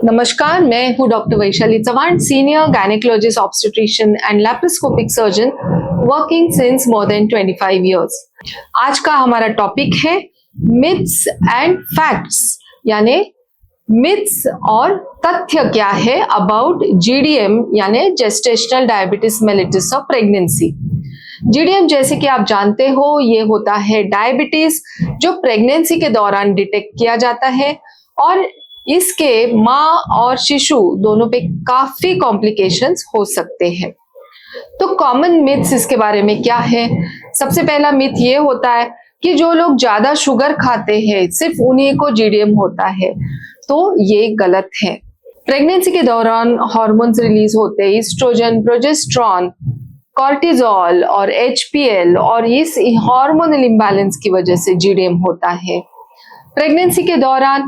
नमस्कार, मैं हूँ doctor Vaishali Chavan, senior gynaecologist obstetrician and laparoscopic surgeon working since more than 25 years. आज का हमारा टॉपिक है मिथ्स एंड फैक्ट्स, यानी मिथ्स और तथ्य क्या है अबाउट जीडीएम यानी gestational diabetes mellitus of pregnancy. GDM जैसे कि आप जानते हो, ये होता है डायबिटीज जो प्रेगनेंसी के दौरान डिटेक्ट किया जाता है और इसके माँ और शिशु दोनों पे काफी कॉम्प्लिकेशंस हो सकते हैं। तो कॉमन मिथ्स इसके बारे में क्या है? सबसे पहला मिथ ये होता है कि जो लोग ज्यादा शुगर खाते हैं सिर्फ उन्हीं को जीडीएम होता है। तो ये गलत है। प्रेगनेंसी के दौरान हार्मोन्स रिलीज होते हैं, ईस्ट्रोजन, प्रोजेस्टेरॉन, कॉर्टिजोल और एचपीएल, और इस हार्मोनल इम्बैलेंस की वजह से जीडीएम होता है। प्रेगनेंसी के दौरान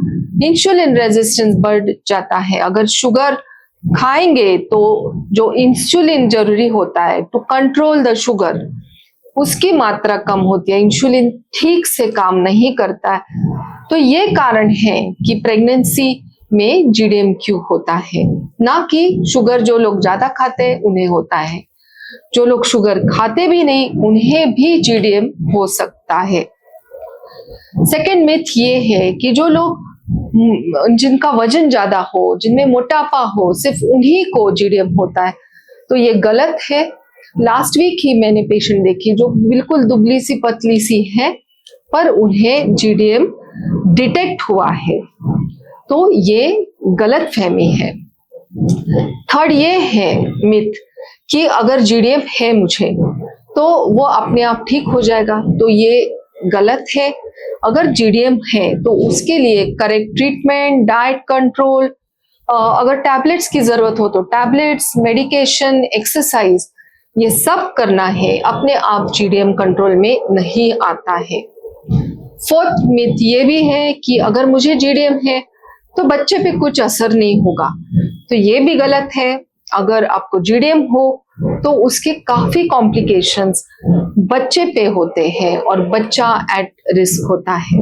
इंसुलिन रेजिस्टेंस बढ़ जाता है। अगर शुगर खाएंगे तो जो इंसुलिन जरूरी होता है टू कंट्रोल द शुगर, उसकी मात्रा कम होती है, इंसुलिन ठीक से काम नहीं करता है। तो ये कारण है कि प्रेगनेंसी में जीडीएम क्यों होता है, ना कि शुगर जो लोग ज्यादा खाते हैं उन्हें होता है। जो लोग शुगर खाते भी नहीं उन्हें भी जीडीएम हो सकता है। सेकेंड मिथ ये है कि जो लोग जिनका वजन ज्यादा हो, जिनमें मोटापा हो, सिर्फ उन्हीं को जीडीएम होता है। तो ये गलत है। लास्ट वीक ही मैंने पेशेंट देखी जो बिल्कुल दुबली सी पतली सी है पर उन्हें जीडीएम डिटेक्ट हुआ है। तो ये गलत फहमी है। थर्ड ये है मिथ कि अगर जीडीएम है मुझे तो वो अपने आप ठीक हो जाएगा। तो ये गलत है। अगर जीडीएम है तो उसके लिए करेक्ट ट्रीटमेंट, डाइट कंट्रोल, अगर टैबलेट्स की जरूरत हो तो टैबलेट्स, मेडिकेशन, एक्सरसाइज, ये सब करना है। अपने आप जीडीएम कंट्रोल में नहीं आता है। फोर्थ मिथ ये भी है कि अगर मुझे जीडीएम है तो बच्चे पे कुछ असर नहीं होगा। तो ये भी गलत है। अगर आपको जीडीएम हो तो उसके काफी कॉम्प्लिकेशंस बच्चे पे होते हैं और बच्चा एट रिस्क होता है।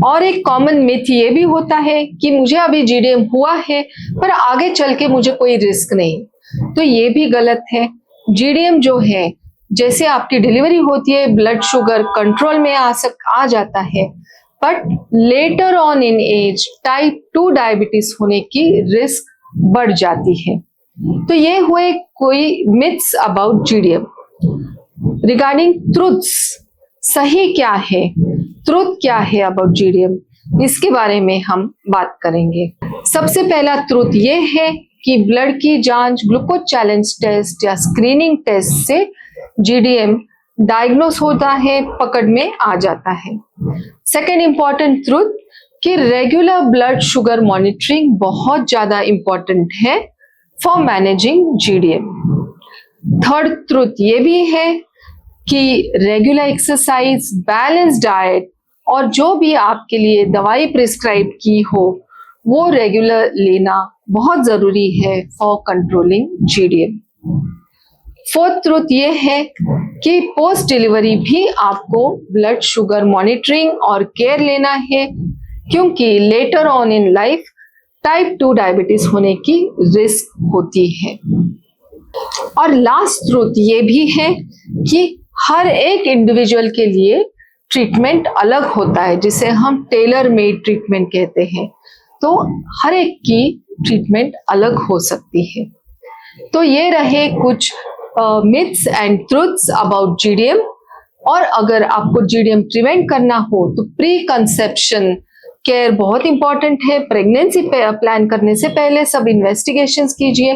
और एक कॉमन मिथ ये भी होता है कि मुझे अभी जीडीएम हुआ है पर आगे चल के मुझे कोई रिस्क नहीं। तो ये भी गलत है। जीडीएम जो है, जैसे आपकी डिलीवरी होती है ब्लड शुगर कंट्रोल में आ जाता है, but later on in age type 2 diabetes होने की रिस्क बढ़ जाती है। तो ये हुए कोई myths about GDM. Regarding truths, सही क्या है, ट्रुथ क्या है अबाउट जीडीएम, इसके बारे में हम बात करेंगे। सबसे पहला ट्रुथ ये है कि ब्लड की जांच, ग्लूकोज चैलेंज टेस्ट या स्क्रीनिंग टेस्ट से जीडीएम डायग्नोस होता है, पकड़ में आ जाता है। सेकेंड इंपॉर्टेंट ट्रुथ कि रेगुलर ब्लड शुगर मॉनिटरिंग बहुत ज्यादा इंपॉर्टेंट है for managing GDM. Third truth ये भी है कि रेगुलर एक्सरसाइज, बैलेंस डाइट और जो भी आपके लिए दवाई प्रिस्क्राइब की हो वो रेगुलर लेना बहुत जरूरी है for controlling GDM. Fourth truth ये है कि पोस्ट डिलीवरी भी आपको ब्लड शुगर मॉनिटरिंग और केयर लेना है, क्योंकि letter on in life type 2 diabetes होने की रिस्क होती है। और लास्ट ट्रूथ ये भी है कि हर एक इंडिविजुअल के लिए ट्रीटमेंट अलग होता है, जिसे हम टेलर मेड ट्रीटमेंट कहते हैं। तो हर एक की ट्रीटमेंट अलग हो सकती है। तो ये रहे कुछ myths and truths about GDM. और अगर आपको जीडीएम प्रिवेंट करना हो तो प्री कंसेप्शन केयर बहुत इंपॉर्टेंट है। प्रेगनेंसी प्लान करने से पहले सब इन्वेस्टिगेशंस कीजिए,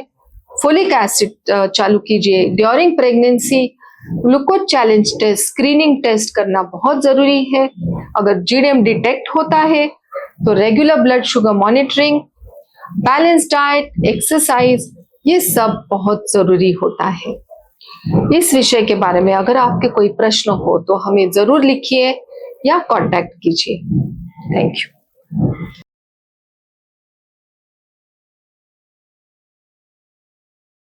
फोलिक एसिड चालू कीजिए। During pregnancy glucose challenge test, screening test करना बहुत जरूरी है। अगर जीडीएम डिटेक्ट होता है तो regular blood sugar monitoring, balance diet, exercise, ये सब बहुत जरूरी होता है। इस विषय के बारे में अगर आपके कोई प्रश्न हो तो हमें जरूर लिखिए या कांटेक्ट कीजिए। Thank you.